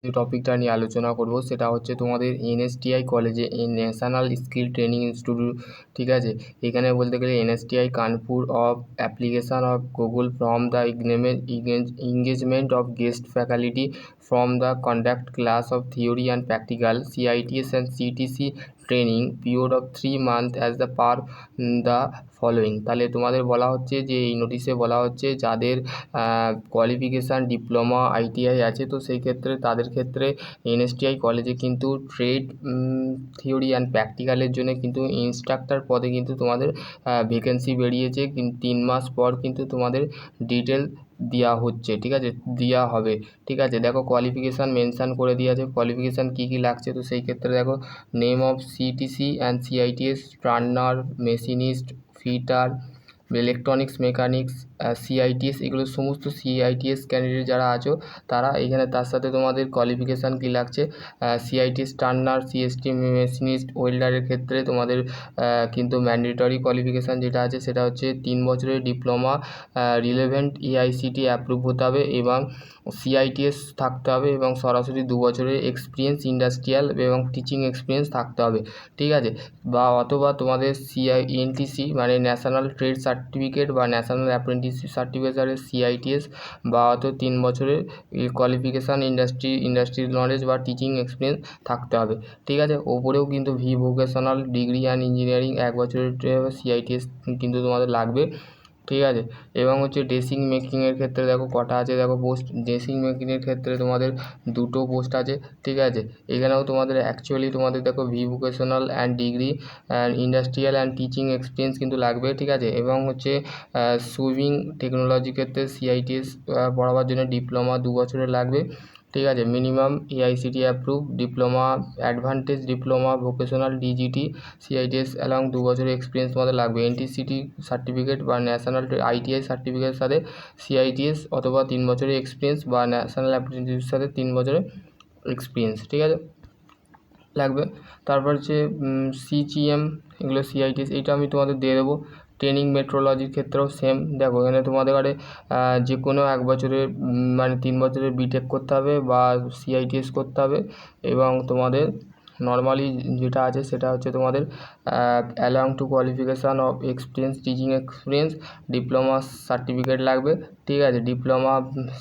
যে টপিকটা নিয়ে আলোচনা করব সেটা হচ্ছে তোমাদের এনএসটিআই কলেজে এই ন্যাশনাল স্কিল ট্রেনিং ইনস্টিটিউট, ঠিক আছে। এখানে বলতে গেলে NSTI Kanpur of application of Google from the engagement of guest faculty from the conduct class of theory and practical CITS and CTC training period of 3 months as the per the following। তাহলে তোমাদের বলা হচ্ছে যে এই নোটিশে বলা হচ্ছে যাদের কোয়ালিফিকেশান ডিপ্লোমা আইটিআই আছে, তো সেই ক্ষেত্রে তাদের ক্ষেত্রে এনএসটিআই কলেজে কিন্তু ট্রেড থিওরি অ্যান্ড প্র্যাকটিক্যালের জন্য কিন্তু ইনস্ট্রাক্টর পদে কিন্তু তোমাদের ভ্যাকেন্সি বেরিয়েছে। 3 মাস পর কিন্তু তোমাদের ডিটেল দেওয়া হচ্ছে, ঠিক আছে, দেওয়া হবে, ঠিক আছে। দেখো কোয়ালিফিকেশান মেনশান করে দেওয়া আছে, কোয়ালিফিকেশান কী কী লাগছে। তো সেই ক্ষেত্রে দেখো name of CTC and CITS, turner, machinist, fitter, electronics mechanics, CITS, এগুলো সমস্ত সিআইটিএস ক্যান্ডিডেট যারা আছো তারা এখানে, তার সাথে তোমাদের কোয়ালিফিকেশান কী লাগছে, সিআইটিএস টার্নার, সিএসটি মেশিনিস্ট, ওয়েল্ডারের ক্ষেত্রে তোমাদের কিন্তু ম্যান্ডেটরি কোয়ালিফিকেশান যেটা আছে সেটা হচ্ছে 3 বছরের ডিপ্লোমা রিলেভেন্ট এআইসিটি অ্যাপ্রুভ হতে হবে এবং সিআইটিএস থাকতে হবে এবং সরাসরি 2 বছরের এক্সপিরিয়েন্স ইন্ডাস্ট্রিয়াল এবং টিচিং এক্সপিরিয়েন্স থাকতে হবে, ঠিক আছে। বা অথবা তোমাদের এনটিসি মানে ন্যাশনাল ট্রেড সার্টিফিকেট বা ন্যাশনাল অ্যাপ্রেন্টিসশিপ সার্টিফিকেটের সিআইটিএস বা অত 3 বছরের কোয়ালিফিকেশান ইন্ডাস্ট্রিয়াল নলেজ বা টিচিং এক্সপিরিয়েন্স থাকতে হবে, ঠিক আছে। ওপরেও কিন্তু ভোকেশনাল ডিগ্রি অ্যান্ড ইঞ্জিনিয়ারিং 1 বছরের সিআইটিএস কিন্তু তোমাদের লাগবে, ঠিক আছে। এবং হচ্ছে ড্রেসিং মেকিংয়ের ক্ষেত্রে দেখো কটা আছে, দেখো পোস্ট ড্রেসিং মেকিংয়ের ক্ষেত্রে তোমাদের 2টো পোস্ট আছে, ঠিক আছে। এখানেও তোমাদের অ্যাকচুয়ালি তোমাদের দেখো vocational and degree and industrial and teaching experience কিন্তু লাগবে, ঠিক আছে। এবং হচ্ছে সুইমিং টেকনোলজি ক্ষেত্রে সিআইটিএস পড়াবার জন্য ডিপ্লোমা 2 বছরের লাগবে, ঠিক আছে। Minimum AICT approve diploma, advantage diploma, vocational DGT, CITS along 2 বছরের এক্সপিরিয়েন্স তোমাদের লাগবে। এনটিসিটি সার্টিফিকেট বা ন্যাশনাল আইটিআই সার্টিফিকেটের সাথে সিআইটিএস অথবা 3 বছরের এক্সপিরিয়েন্স বা ন্যাশনাল অ্যাপ্রেন্টিসের সাথে 3 বছরের এক্সপিরিয়েন্স, ঠিক আছে, লাগবে। তারপর হচ্ছে সিজিএম, এগুলো সিআইটিএস, এইটা আমি তোমাদের দিয়ে দেবো। ট্রেনিং মেট্রোলজির ক্ষেত্রেও সেম, দেখো এখানে তোমাদের যে কোনো 1 বছরের মানে 3 বছরের বিটেক করতে হবে বা সিআইটিএস করতে হবে এবং তোমাদের নর্মালি যেটা আছে সেটা হচ্ছে তোমাদের along to qualification of experience teaching experience diploma certificate লাগবে, ঠিক আছে। ডিপ্লোমা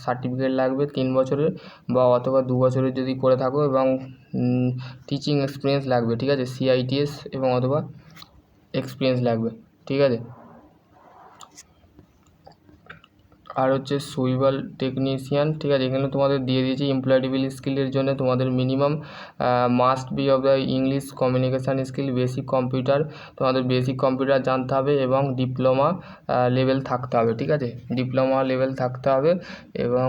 সার্টিফিকেট লাগবে 3 বছরের বা অথবা 2 বছরের যদি করে থাকো এবং টিচিং এক্সপিরিয়েন্স লাগবে, ঠিক আছে। সিআইটিএস এবং অথবা এক্সপিরিয়েন্স লাগবে, ঠিক আছে। আর হচ্ছে সুইভাল টেকনিশিয়ান, ঠিক আছে। এখানে তোমাদের দিয়ে দিয়েছি এমপ্লয়েবল স্কিলের জন্য তোমাদের minimum must be of the English communication skill, basic computer, তোমাদের বেসিক কম্পিউটার জানতে হবে এবং ডিপ্লোমা লেভেল থাকতে হবে, ঠিক আছে, ডিপ্লোমা লেভেল থাকতে হবে। এবং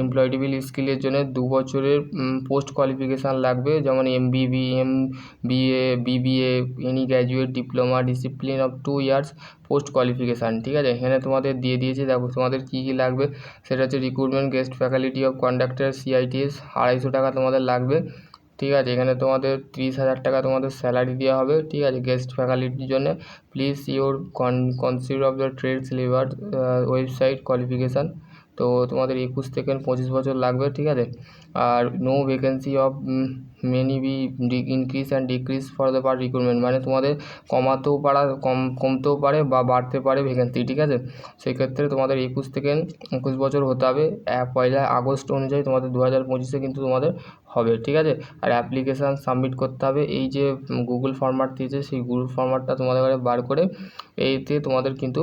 এমপ্লয়েবল স্কিলের জন্য 2 বছরের পোস্ট কোয়ালিফিকেশান লাগবে, যেমন MBB, MBA, BBA, any graduate diploma discipline of 2 years post qualification, ঠিক আছে। এখানে তোমাদের দিয়ে দিয়েছে, দেখো তোমাদের কী কী লাগবে সেটা হচ্ছে recruitment guest faculty of conductor CITS 250 টাকা তোমাদের লাগবে, ঠিক আছে। এখানে তোমাদের 30,000 টাকা তোমাদের স্যালারি দেওয়া হবে, ঠিক আছে, গেস্ট ফ্যাকাল্টির জন্য। Please your consider of the trades labour website qualification, তো তোমাদের 21 থেকে 25 বছর লাগবে, ঠিক আছে। আর no vacancy of many be increase and decrease for the per recruitment, মানে তোমাদের কমতেও পারে বা বাড়তে পারে ভ্যাকেন্সি, ঠিক আছে। সেক্ষেত্রে তোমাদের 21 থেকে 21 বছর হতে হবে। 1 আগস্ট অনুযায়ী তোমাদের 2025-এ কিন্তু তোমাদের হবে, ঠিক আছে। আর অ্যাপ্লিকেশান সাবমিট করতে হবে, এই যে গুগল ফরম্যাট দিয়েছে সেই গুগল ফরম্যাটটা তোমাদের বার করে এইতে তোমাদের কিন্তু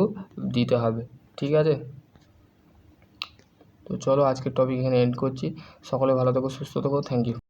দিতে হবে, ঠিক আছে। তো চলো আজকের টপিক এখানে এন্ড করছি। সকলে ভালো থেকো, সুস্থ থেকো, থ্যাংক ইউ।